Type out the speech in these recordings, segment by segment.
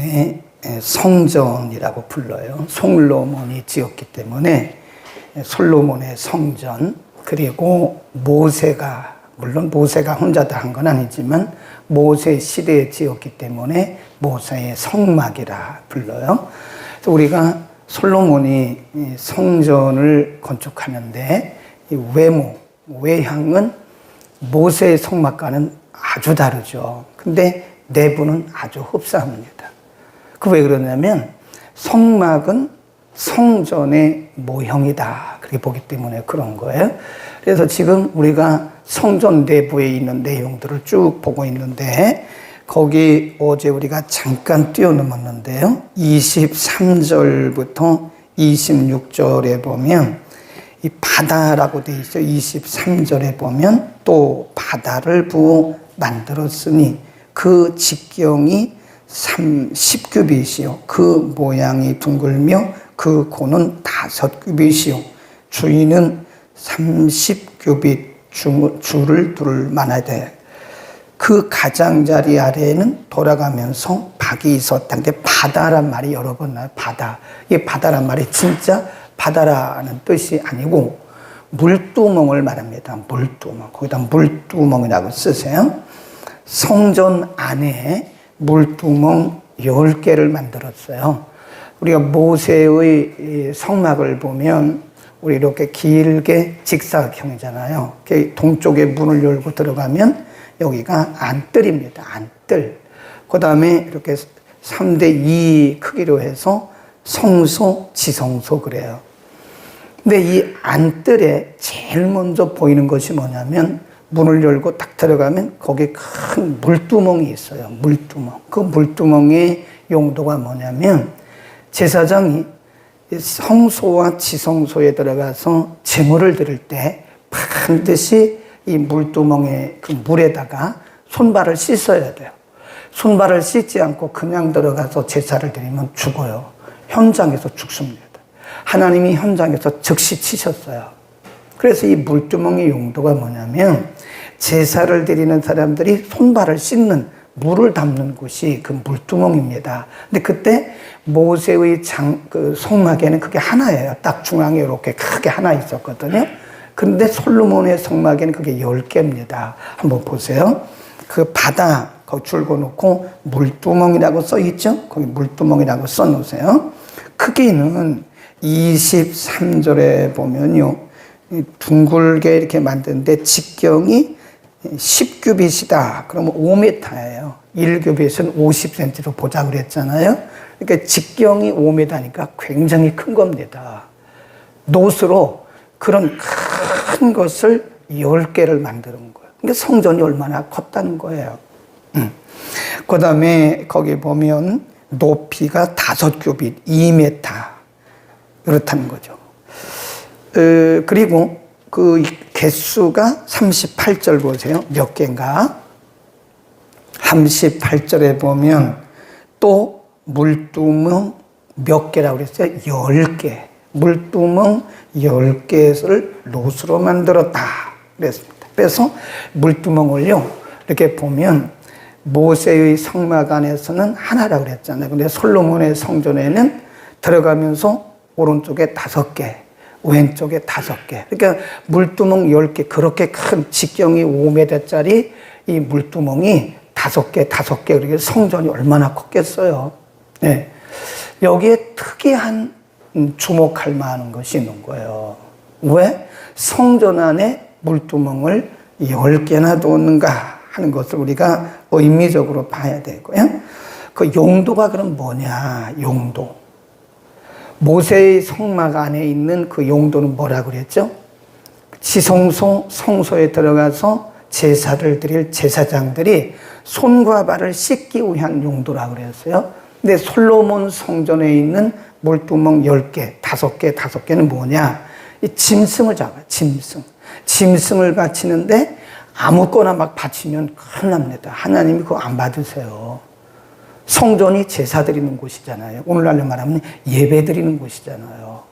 솔로몬의 성전이라고 불러요. 솔로몬이 지었기 때문에 솔로몬의 성전, 그리고 모세가, 물론 모세가 혼자 다 한 건 아니지만 모세 시대에 지었기 때문에 모세의 성막이라 불러요. 그래서 우리가 솔로몬이 성전을 건축하는데 이 외모, 외향은 모세의 성막과는 아주 다르죠. 근데 내부는 아주 흡사합니다. 그 왜 그러냐면 성막은 성전의 모형이다, 그렇게 보기 때문에 그런 거예요. 그래서 지금 우리가 성전 내부에 있는 내용들을 쭉 보고 있는데, 거기 어제 우리가 잠깐 뛰어넘었는데요, 23절부터 26절에 보면 이 바다라고 되어 있어요. 23절에 보면 또 바다를 부어 만들었으니 그 직경이 10규빗이요 그 모양이 둥글며 그 고는 5규빗이요 주위는 30규빗 줄을 둘 만하되 그 가장자리 아래에는 돌아가면서 박이 있었다. 근데 바다란 말이 여러 번 나와요. 바다. 이 바다란 말이 진짜 바다라는 뜻이 아니고 물두멍을 말합니다. 물두멍. 거기다 물두멍이라고 쓰세요. 성전 안에 물두멍 10개를 만들었어요. 우리가 모세의 성막을 보면 우리 이렇게 길게 직사각형이잖아요. 동쪽에 문을 열고 들어가면 여기가 안뜰입니다. 안뜰. 그 다음에 이렇게 3대2 크기로 해서 성소, 지성소 그래요. 근데 이 안뜰에 제일 먼저 보이는 것이 뭐냐면 문을 열고 딱 들어가면 거기에 큰 물두멍이 있어요. 물두멍. 그 물두멍의 용도가 뭐냐면 제사장이 성소와 지성소에 들어가서 제물을 드릴 때 반드시 이 물두멍의 그 물에다가 손발을 씻어야 돼요. 손발을 씻지 않고 그냥 들어가서 제사를 드리면 죽어요. 현장에서 죽습니다. 하나님이 현장에서 즉시 치셨어요. 그래서 이 물두멍의 용도가 뭐냐면 제사를 드리는 사람들이 손발을 씻는, 물을 담는 곳이 그 물두멍입니다. 근데 그때 모세의 그 성막에는 그게 하나예요. 딱 중앙에 이렇게 크게 하나 있었거든요. 근데 솔로몬의 성막에는 그게 10개입니다. 한번 보세요. 그 바다 거기 줄고 놓고 물두멍이라고 써 있죠? 거기 물두멍이라고 써 놓으세요. 크기는 23절에 보면요, 둥글게 이렇게 만드는데 직경이 10규빗이다. 그러면 5m예요. 1규빗은 50cm로 보자 그랬잖아요. 그러니까 직경이 5m니까 굉장히 큰 겁니다. 놋으로 그런 큰 것을 10개를 만드는 거예요. 그러니까 성전이 얼마나 컸다는 거예요. 그 다음에 거기 보면 높이가 5규빗, 2m. 그렇다는 거죠. 그리고 그 개수가 38절 보세요. 몇 개인가? 38절에 보면 또 물두멍 몇 개라고 그랬어요? 10개. 물두멍 10개를 놋으로 만들었다 그랬습니다. 그래서 물두멍을요, 이렇게 보면 모세의 성막 안에서는 하나라고 그랬잖아요. 근데 솔로몬의 성전에는 들어가면서 오른쪽에 5개, 왼쪽에 5개. 그러니까 물두멍 10개, 그렇게 큰 직경이 5m짜리 이 물두멍이 5개, 5개. 그러니까 성전이 얼마나 컸겠어요. 네. 여기에 특이한 주목할 만한 것이 있는 거예요. 왜? 성전 안에 물두멍을 10개나 두었는가 하는 것을 우리가 의미적으로 봐야 되고요. 그 용도가 그럼 뭐냐, 용도. 모세의 성막 안에 있는 그 용도는 뭐라고 그랬죠? 지성소, 성소에 들어가서 제사를 드릴 제사장들이 손과 발을 씻기 위한 용도라고 그랬어요. 근데 솔로몬 성전에 있는 물두멍 10개, 5개, 5개는 뭐냐? 이 짐승을 잡아요, 짐승. 짐승을 바치는데 아무거나 막 바치면 큰일 납니다. 하나님이 그거 안 받으세요. 성전이 제사 드리는 곳이잖아요. 오늘날로 말하면 예배 드리는 곳이잖아요.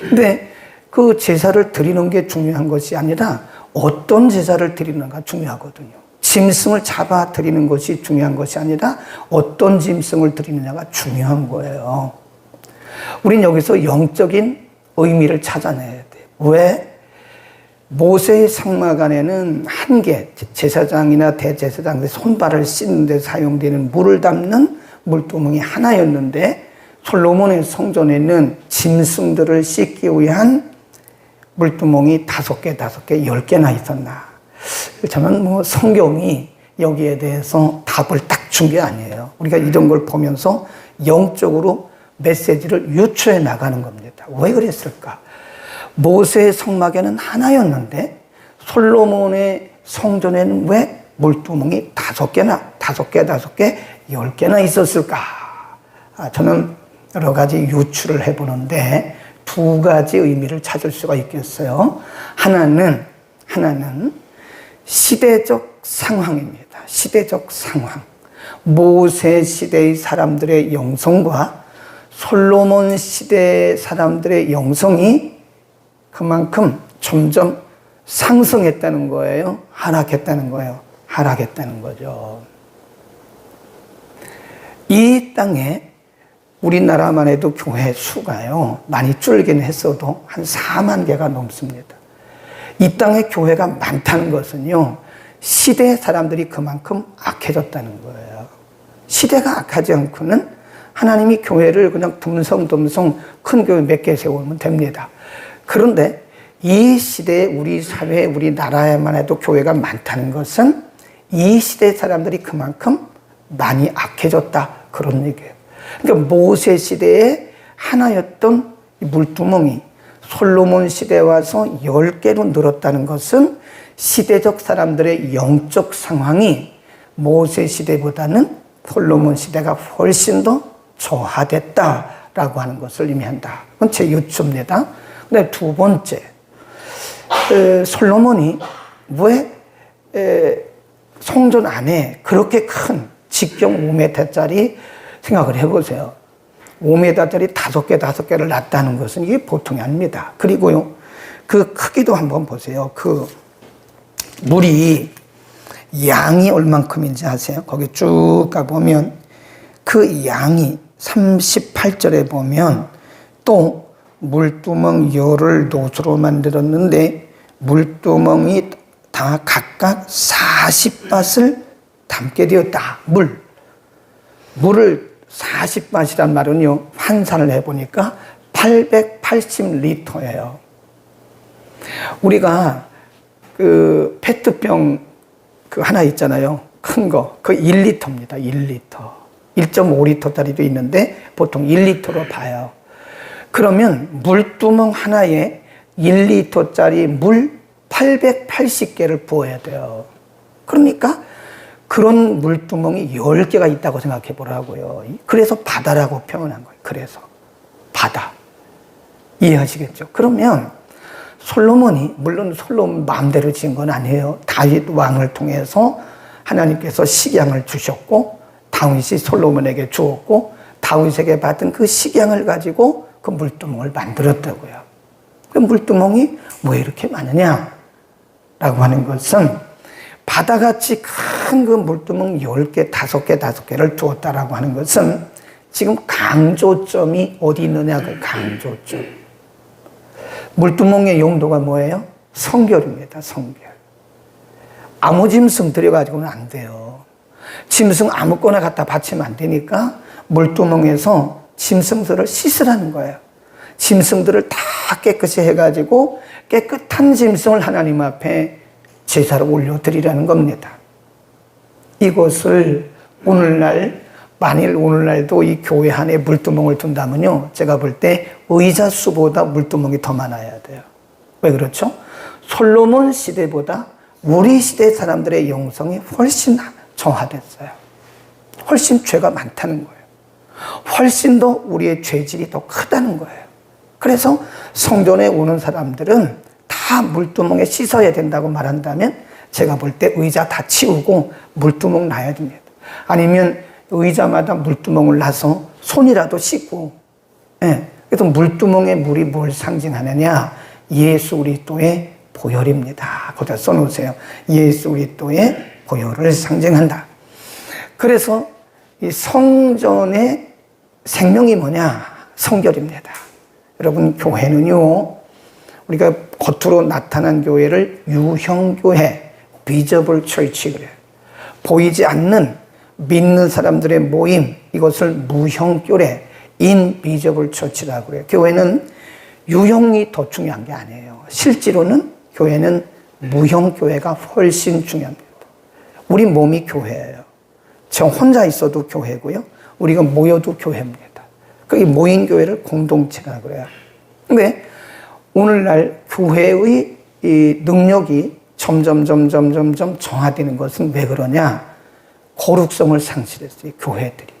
근데 그 제사를 드리는 게 중요한 것이 아니라 어떤 제사를 드리는가 중요하거든요. 짐승을 잡아 드리는 것이 중요한 것이 아니라 어떤 짐승을 드리느냐가 중요한 거예요. 우린 여기서 영적인 의미를 찾아내야 돼요. 왜? 모세의 상막 안에는 한 개, 제사장이나 대제사장의 손발을 씻는 데 사용되는 물을 담는 물두멍이 하나였는데 솔로몬의 성전에는 짐승들을 씻기 위한 물두멍이 5개, 10개나 있었나. 저는 성경이 여기에 대해서 답을 딱 준 게 아니에요. 우리가 이런 걸 보면서 영적으로 메시지를 유추해 나가는 겁니다. 왜 그랬을까? 모세의 성막에는 하나였는데 솔로몬의 성전에는 왜 물두멍이 5개, 10개나 있었을까? 저는 여러 가지 유추를 해보는데 2가지 의미를 찾을 수가 있겠어요. 하나는 시대적 상황입니다. 시대적 상황. 모세 시대의 사람들의 영성과 솔로몬 시대 사람들의 영성이 그만큼 점점 상승했다는 거예요? 하락했다는 거예요? 하락했다는 거죠. 이 땅에 우리나라만 해도 교회 수가요, 많이 줄긴 했어도 한 4만 개가 넘습니다. 이 땅에 교회가 많다는 것은요, 시대 사람들이 그만큼 악해졌다는 거예요. 시대가 악하지 않고는 하나님이 교회를 그냥 듬성듬성 큰 교회 몇 개 세우면 됩니다. 그런데 이 시대에 우리 사회에 우리나라에만 해도 교회가 많다는 것은 이 시대 사람들이 그만큼 많이 악해졌다, 그런 얘기예요. 그러니까 모세 시대에 하나였던 물두멍이 솔로몬 시대에 와서 10개로 늘었다는 것은 시대적 사람들의 영적 상황이 모세 시대보다는 솔로몬 시대가 훨씬 더 저하됐다라고 하는 것을 의미한다. 그건 제 유추입니다. 근데 2번째, 솔로몬이 왜 성전 안에 그렇게 큰 직경 5m짜리, 생각을 해보세요. 5m짜리 5개를 놨다는 것은 이게 보통이 아닙니다. 그리고요, 그 크기도 한번 보세요. 그 물이 양이 얼만큼인지 아세요? 거기 쭉 가보면 그 양이 38절에 보면 또 물두멍 10을 노수로 만들었는데 물두멍이 다 각각 40밭을 담게 되었다. 물을 40밭이란 말은요, 환산을 해보니까 880리터예요. 우리가 그 페트병 그 하나 있잖아요. 큰 거. 그 1리터입니다. 1리터. 1.5리터짜리도 있는데 보통 1리터로 봐요. 그러면 물두멍 하나에 1리터짜리 물 880개를 부어야 돼요. 그러니까 그런 물두멍이 10개가 있다고 생각해 보라고요. 그래서 바다라고 표현한 거예요. 그래서 바다. 이해하시겠죠? 그러면 솔로몬이, 물론 솔로몬 마음대로 지은 건 아니에요. 다윗 왕을 통해서 하나님께서 식양을 주셨고 다윗이 솔로몬에게 주었고 다윗에게 받은 그 식양을 가지고 그 물두멍을 만들었다고요. 그 물두멍이 왜 이렇게 많으냐? 라고 하는 것은 바다같이 큰 그 물두멍 10개, 5개를 두었다라고 하는 것은 지금 강조점이 어디 있느냐, 그 강조점. 물두멍의 용도가 뭐예요? 성결입니다, 성결. 아무 짐승 들여가지고는 안 돼요. 짐승 아무거나 갖다 바치면 안 되니까 물두멍에서 짐승들을 씻으라는 거예요. 짐승들을 다 깨끗이 해가지고 깨끗한 짐승을 하나님 앞에 제사로 올려드리라는 겁니다. 이것을 오늘날, 만일 오늘날도 이 교회 안에 물두멍을 둔다면요, 제가 볼 때 의자 수보다 물두멍이 더 많아야 돼요. 왜 그렇죠? 솔로몬 시대보다 우리 시대 사람들의 영성이 훨씬 저하됐어요. 훨씬 죄가 많다는 거예요. 훨씬 더 우리의 죄질이 더 크다는 거예요. 그래서 성전에 오는 사람들은 다 물두멍에 씻어야 된다고 말한다면 제가 볼 때 의자 다 치우고 물두멍 놔야 됩니다. 아니면 의자마다 물두멍을 놔서 손이라도 씻고, 예. 그래서 물두멍에 물이 뭘 상징하느냐? 예수 그리스도의 보혈입니다. 거기다 써놓으세요. 예수 그리스도의 고요를 상징한다. 그래서 이 성전의 생명이 뭐냐? 성결입니다. 여러분, 교회는요, 우리가 겉으로 나타난 교회를 유형교회, 비저블 철치 그래요. 보이지 않는 믿는 사람들의 모임, 이것을 무형교회, 인비저블 처치라고 그래요. 교회는 유형이 더 중요한 게 아니에요. 실제로는 교회는 무형교회가 훨씬 중요합니다. 우리 몸이 교회예요. 저 혼자 있어도 교회고요. 우리가 모여도 교회입니다. 그 모인 교회를 공동체라고 그래요. 근데 오늘날 교회의 이 능력이 점점 정화되는 것은 왜 그러냐? 거룩성을 상실했어요, 교회들이.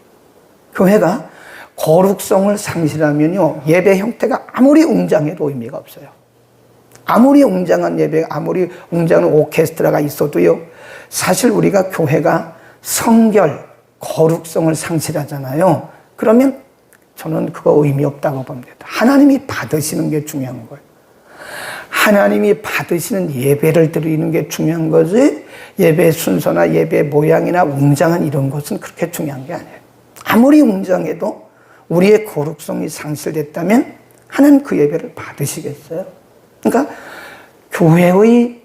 교회가 거룩성을 상실하면요, 예배 형태가 아무리 웅장해도 의미가 없어요. 아무리 웅장한 예배, 아무리 웅장한 오케스트라가 있어도요, 사실 우리가 교회가 성결, 거룩성을 상실하잖아요. 그러면 저는 그거 의미 없다고 봅니다. 하나님이 받으시는 게 중요한 거예요. 하나님이 받으시는 예배를 드리는 게 중요한 거지, 예배 순서나 예배 모양이나 웅장한 이런 것은 그렇게 중요한 게 아니에요. 아무리 웅장해도 우리의 거룩성이 상실됐다면 하나님 그 예배를 받으시겠어요? 그러니까 교회의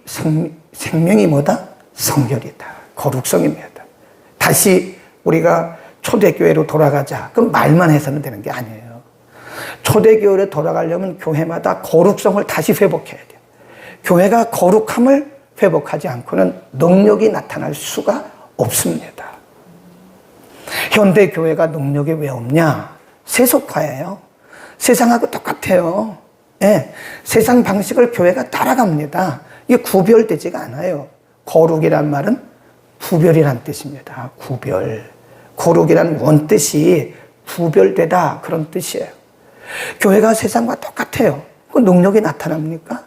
생명이 뭐다? 성결이다. 거룩성입니다. 다시 우리가 초대교회로 돌아가자. 그럼 말만 해서는 되는 게 아니에요. 초대교회로 돌아가려면 교회마다 거룩성을 다시 회복해야 돼요. 교회가 거룩함을 회복하지 않고는 능력이 나타날 수가 없습니다. 현대교회가 능력이 왜 없냐? 세속화예요. 세상하고 똑같아요. 네. 세상 방식을 교회가 따라갑니다. 이게 구별되지가 않아요. 거룩이란 말은 구별이란 뜻입니다. 구별. 거룩이란 원뜻이 구별되다, 그런 뜻이에요. 교회가 세상과 똑같아요. 그 능력이 나타납니까?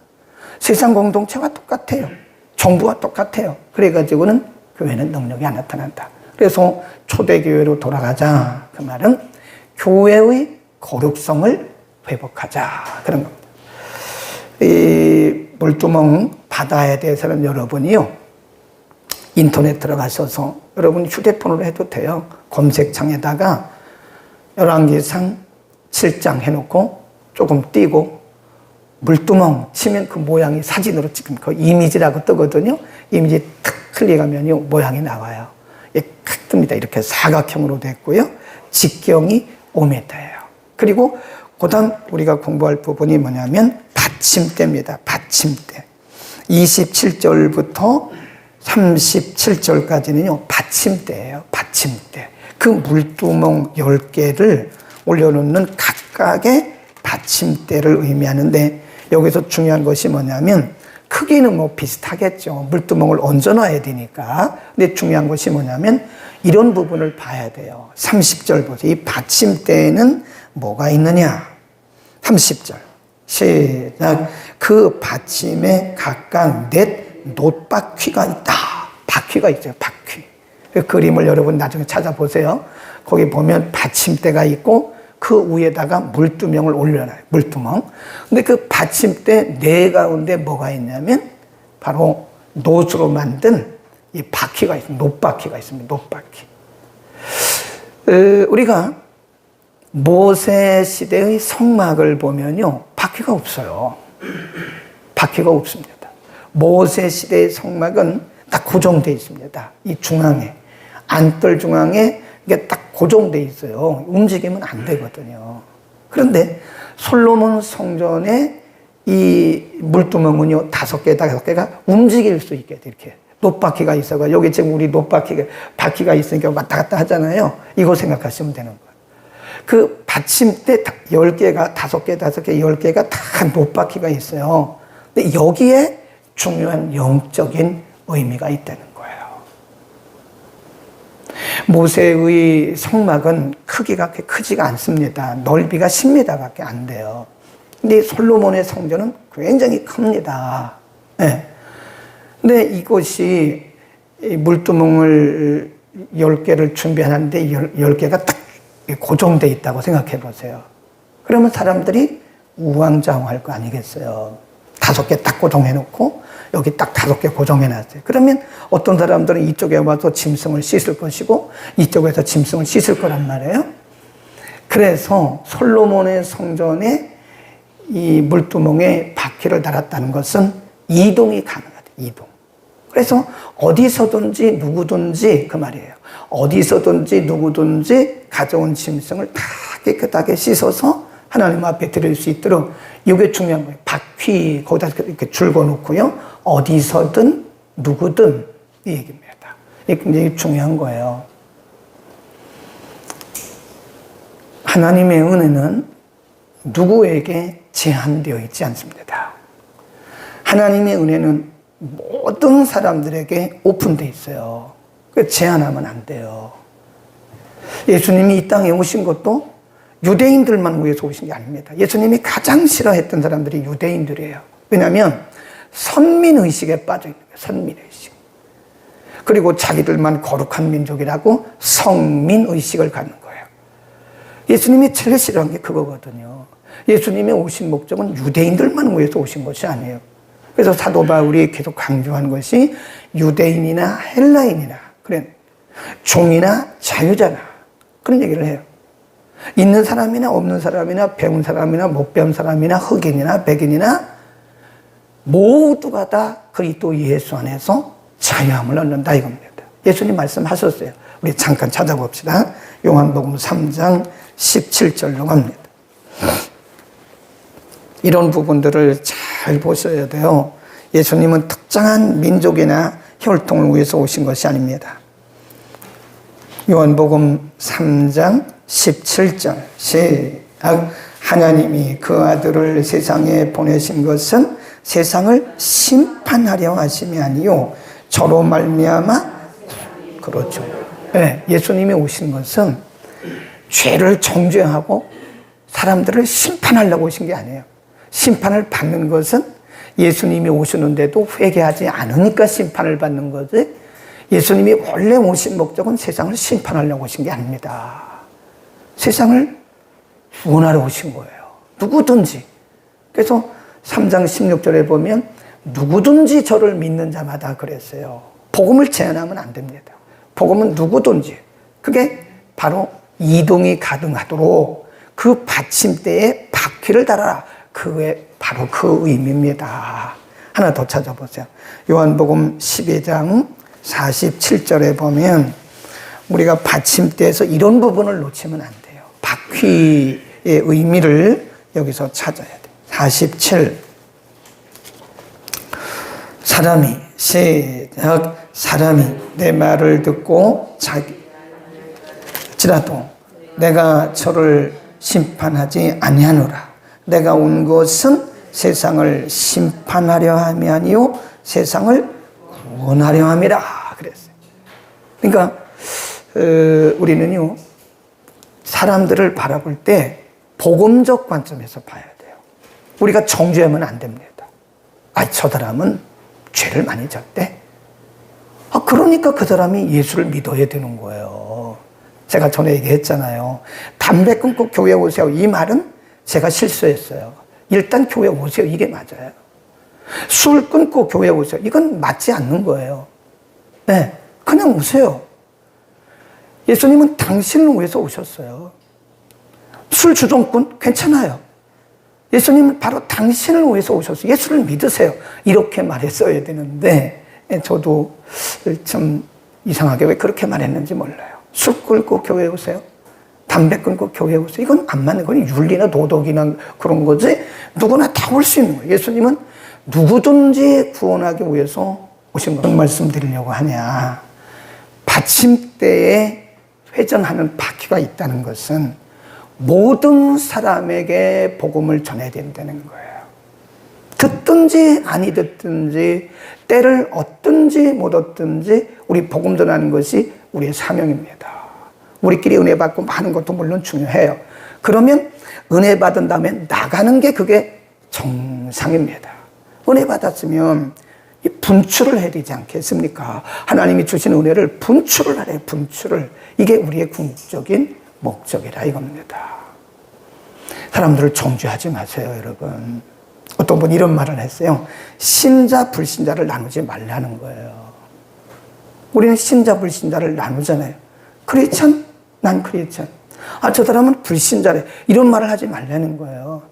세상 공동체와 똑같아요. 정부와 똑같아요. 그래가지고는 교회는 능력이 안 나타난다. 그래서 초대교회로 돌아가자. 그 말은 교회의 거룩성을 회복하자. 그런 겁니다. 이 물두멍 바다에 대해서는 여러분이요, 인터넷 들어가셔서 여러분 휴대폰으로 해도 돼요. 검색창에다가 열왕기상 7장 해놓고 조금 띄고 물두멍 치면 그 모양이 사진으로 지금 그 이미지라고 뜨거든요. 이미지 탁 클릭하면요, 모양이 나와요. 이게 탁 뜹니다. 이렇게 사각형으로 됐고요. 직경이 5m예요. 그리고 그다음 우리가 공부할 부분이 뭐냐면 받침대입니다. 받침대. 27절부터 37절까지는요, 받침대예요. 받침대. 그 물두멍 10개를 올려놓는 각각의 받침대를 의미하는데, 여기서 중요한 것이 뭐냐면, 크기는 뭐 비슷하겠죠. 물두멍을 얹어놔야 되니까. 근데 중요한 것이 뭐냐면, 이런 부분을 봐야 돼요. 30절 보세요. 이 받침대에는 뭐가 있느냐? 30절. 시작. 그 받침에 각각 넷 놋바퀴가 있다. 바퀴가 있어요. 바퀴. 그 그림을 여러분 나중에 찾아보세요. 거기 보면 받침대가 있고 그 위에다가 물두멍을 올려놔요. 물두멍. 근데 그 받침대 네 가운데 뭐가 있냐면 바로 놋으로 만든 이 바퀴가 있습니다. 놋바퀴가 있습니다. 놋바퀴. 우리가 모세 시대의 성막을 보면요, 바퀴가 없어요. 바퀴가 없습니다. 모세 시대의 성막은 딱 고정되어 있습니다. 이 중앙에, 안뜰 중앙에 이게 딱 고정되어 있어요. 움직이면 안 되거든요. 그런데 솔로몬 성전에 이 물두멍은요, 5개가 움직일 수 있게 이렇게 놋바퀴가 있어가, 여기 지금 우리 바퀴가 있으니까 왔다 갔다 하잖아요. 이거 생각하시면 되는 거예요. 그 받침대 10개가, 5개, 10개가 다 놋바퀴가 있어요. 근데 여기에 중요한 영적인 의미가 있다는 거예요. 모세의 성막은 크기가 그렇게 크지가 않습니다. 넓이가 10m밖에 안 돼요. 근데 솔로몬의 성전은 굉장히 큽니다. 네. 근데 이것이 물두멍을 10개를 준비하는데 10개가 딱 고정되어 있다고 생각해 보세요. 그러면 사람들이 우왕좌왕할 거 아니겠어요. 5개 딱 고정해 놓고 여기 딱 5개 고정해 놨어요. 그러면 어떤 사람들은 이쪽에 와서 짐승을 씻을 것이고 이쪽에서 짐승을 씻을 거란 말이에요. 그래서 솔로몬의 성전에 이 물두멍에 바퀴를 달았다는 것은 이동이 가능하다. 이동. 그래서 어디서든지 누구든지 그 말이에요. 어디서든지 누구든지 가져온 짐승을 다 깨끗하게 씻어서 하나님 앞에 드릴 수 있도록 이게 중요한 거예요. 바퀴 거기다 이렇게 줄거 놓고요. 어디서든 누구든 이 얘기입니다. 이게 굉장히 중요한 거예요. 하나님의 은혜는 누구에게 제한되어 있지 않습니다. 하나님의 은혜는 모든 사람들에게 오픈되어 있어요. 제한하면 안 돼요. 예수님이 이 땅에 오신 것도 유대인들만 위해서 오신 게 아닙니다. 예수님이 가장 싫어했던 사람들이 유대인들이에요. 왜냐하면 선민의식에 빠져 있는 거예요. 선민의식. 그리고 자기들만 거룩한 민족이라고 성민의식을 갖는 거예요. 예수님이 제일 싫어한 게 그거거든요. 예수님이 오신 목적은 유대인들만 위해서 오신 것이 아니에요. 그래서 사도 바울이 계속 강조한 것이 유대인이나 헬라인이나 그래 종이나 자유자나 그런 얘기를 해요. 있는 사람이나 없는 사람이나 배운 사람이나 못 배운 사람이나 흑인이나 백인이나 모두가 다 그리스도 예수 안에서 자유함을 얻는다 이겁니다. 예수님 말씀하셨어요. 우리 잠깐 찾아봅시다. 요한복음 3장 17절로 갑니다. 이런 부분들을 잘 보셔야 돼요. 예수님은 특정한 민족이나 혈통을 위해서 오신 것이 아닙니다. 요한복음 3장 17절 시작. 하나님이 그 아들을 세상에 보내신 것은 세상을 심판하려 하심이 아니요 저로 말미암아 그렇죠. 네, 예수님이 오신 것은 죄를 정죄하고 사람들을 심판하려고 오신 게 아니에요. 심판을 받는 것은 예수님이 오시는데도 회개하지 않으니까 심판을 받는 거지 예수님이 원래 오신 목적은 세상을 심판하려고 오신 게 아닙니다. 세상을 구원하러 오신 거예요. 누구든지. 그래서 3장 16절에 보면 누구든지 저를 믿는 자마다 그랬어요. 복음을 제한하면 안 됩니다. 복음은 누구든지. 그게 바로 이동이 가능하도록 그 받침대에 바퀴를 달아라. 그게 바로 그 의미입니다. 하나 더 찾아보세요. 요한복음 12장 47절에 보면 우리가 받침대에서 이런 부분을 놓치면 안 돼요. 바퀴의 의미를 여기서 찾아야 돼요. 47 사람이 시작 사람이 내 말을 듣고 자기지라도 내가 저를 심판하지 아니하노라. 내가 온 것은 세상을 심판하려 함이 아니요 세상을 구원하려 함이라 그랬어요. 그러니까 우리는요 사람들을 바라볼 때 복음적 관점에서 봐야 돼요. 우리가 정죄하면 안 됩니다. 저 사람은 죄를 많이 졌대. 그러니까 그 사람이 예수를 믿어야 되는 거예요. 제가 전에 얘기했잖아요. 담배 끊고 교회 오세요. 이 말은 제가 실수했어요. 일단 교회 오세요. 이게 맞아요. 술 끊고 교회 오세요. 이건 맞지 않는 거예요. 네, 그냥 오세요. 예수님은 당신을 위해서 오셨어요. 술 주정꾼 괜찮아요. 예수님은 바로 당신을 위해서 오셨어요. 예수를 믿으세요. 이렇게 말했어야 되는데 저도 참 이상하게 왜 그렇게 말했는지 몰라요. 술 끊고 교회 오세요. 담배 끊고 교회 오세요. 이건 안 맞는 거니 윤리나 도덕이나 그런 거지 누구나 다 올 수 있는 거예요. 예수님은 누구든지 구원하기 위해서 오신 거예요. 무슨 말씀 드리려고 하냐. 받침대에 회전하는 바퀴가 있다는 것은 모든 사람에게 복음을 전해야 된다는 거예요. 듣든지 아니 듣든지 때를 얻든지 못 얻든지 우리 복음 전하는 것이 우리의 사명입니다. 우리끼리 은혜 받고 하는 것도 물론 중요해요. 그러면 은혜 받은 다음에 나가는 게 그게 정상입니다. 은혜 받았으면 분출을 해야 되지 않겠습니까? 하나님이 주신 은혜를 분출을 하래요. 분출을. 이게 우리의 궁극적인 목적이라 이겁니다. 사람들을 정죄하지 마세요, 여러분. 어떤 어떤 분이 이런 말을 했어요. 신자, 불신자를 나누지 말라는 거예요. 우리는 신자, 불신자를 나누잖아요. 크리스찬? 난 크리스찬. 저 사람은 불신자래. 이런 말을 하지 말라는 거예요.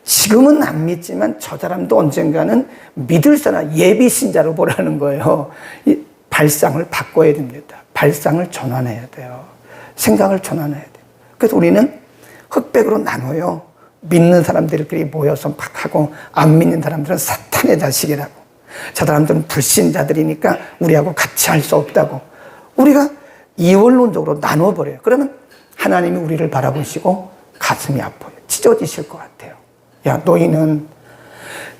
지금은 안 믿지만 저 사람도 언젠가는 믿을 사람, 예비신자로 보라는 거예요. 이 발상을 바꿔야 됩니다. 발상을 전환해야 돼요. 생각을 전환해야 돼요. 그래서 우리는 흑백으로 나눠요. 믿는 사람들끼리 모여서 막 하고, 안 믿는 사람들은 사탄의 자식이라고. 저 사람들은 불신자들이니까 우리하고 같이 할 수 없다고. 우리가 이원론적으로 나눠버려요. 그러면 하나님이 우리를 바라보시고 가슴이 아파요. 찢어지실 것 같아요. 야, 너희는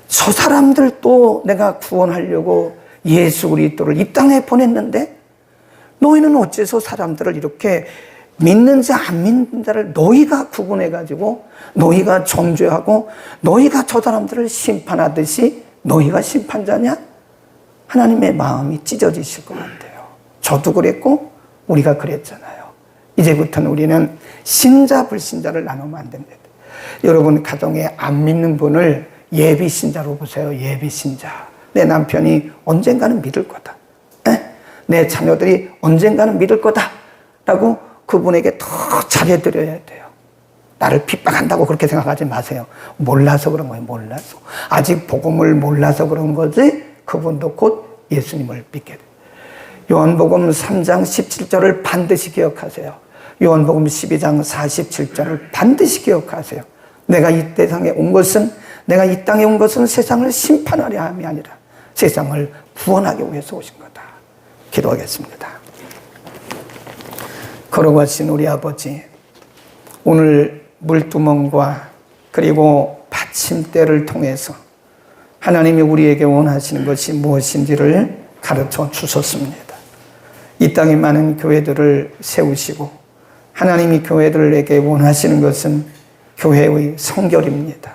저 사람들도 내가 구원하려고 예수 그리스도를 이 땅에 보냈는데 너희는 어째서 사람들을 이렇게 믿는 자, 안 믿는 자를 너희가 구분해가지고 너희가 정죄하고 너희가 저 사람들을 심판하듯이 너희가 심판자냐? 하나님의 마음이 찢어지실 것 같아요. 저도 그랬고 우리가 그랬잖아요. 이제부터는 우리는 신자, 불신자를 나누면 안 됩니다. 여러분 가정에 안 믿는 분을 예비신자로 보세요. 예비신자. 내 남편이 언젠가는 믿을 거다. 내 자녀들이 언젠가는 믿을 거다. 라고 그분에게 더 잘해드려야 돼요. 나를 핍박한다고 그렇게 생각하지 마세요. 몰라서 그런 거예요. 몰라서. 아직 복음을 몰라서 그런 거지 그분도 곧 예수님을 믿게 돼요. 요한복음 3장 17절을 반드시 기억하세요. 요한복음 12장 47절을 반드시 기억하세요. 내가 이 땅에 온 것은 세상을 심판하려 함이 아니라 세상을 구원하기 위해서 오신 거다. 기도하겠습니다. 걸어가신 우리 아버지, 오늘 물두멍과 그리고 받침대를 통해서 하나님이 우리에게 원하시는 것이 무엇인지를 가르쳐 주셨습니다. 이 땅에 많은 교회들을 세우시고 하나님이 교회들에게 원하시는 것은 교회의 성결입니다.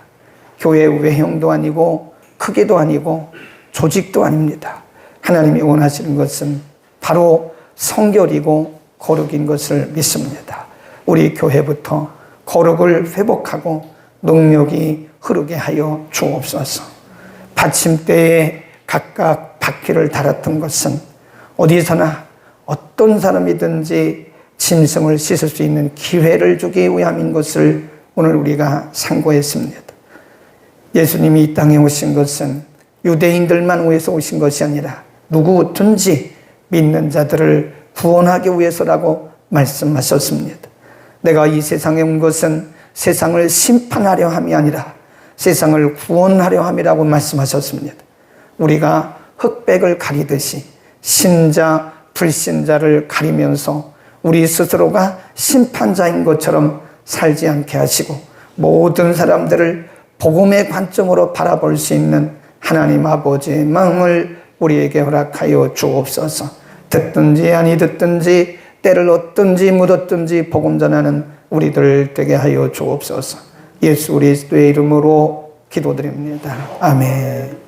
교회의 외형도 아니고 크기도 아니고 조직도 아닙니다. 하나님이 원하시는 것은 바로 성결이고 거룩인 것을 믿습니다. 우리 교회부터 거룩을 회복하고 능력이 흐르게 하여 주옵소서. 받침대에 각각 바퀴를 달았던 것은 어디서나 어떤 사람이든지 짐승을 씻을 수 있는 기회를 주기 위함인 것을 오늘 우리가 상고했습니다. 예수님이 이 땅에 오신 것은 유대인들만 위해서 오신 것이 아니라 누구든지 믿는 자들을 구원하기 위해서라고 말씀하셨습니다. 내가 이 세상에 온 것은 세상을 심판하려 함이 아니라 세상을 구원하려 함이라고 말씀하셨습니다. 우리가 흑백을 가리듯이 신자, 불신자를 가리면서 우리 스스로가 심판자인 것처럼 살지 않게 하시고 모든 사람들을 복음의 관점으로 바라볼 수 있는 하나님 아버지의 마음을 우리에게 허락하여 주옵소서. 듣든지 아니 듣든지 때를 얻든지 묻었든지 복음 전하는 우리들 되게 하여 주옵소서. 예수 그리스도의 이름으로 기도드립니다. 아멘.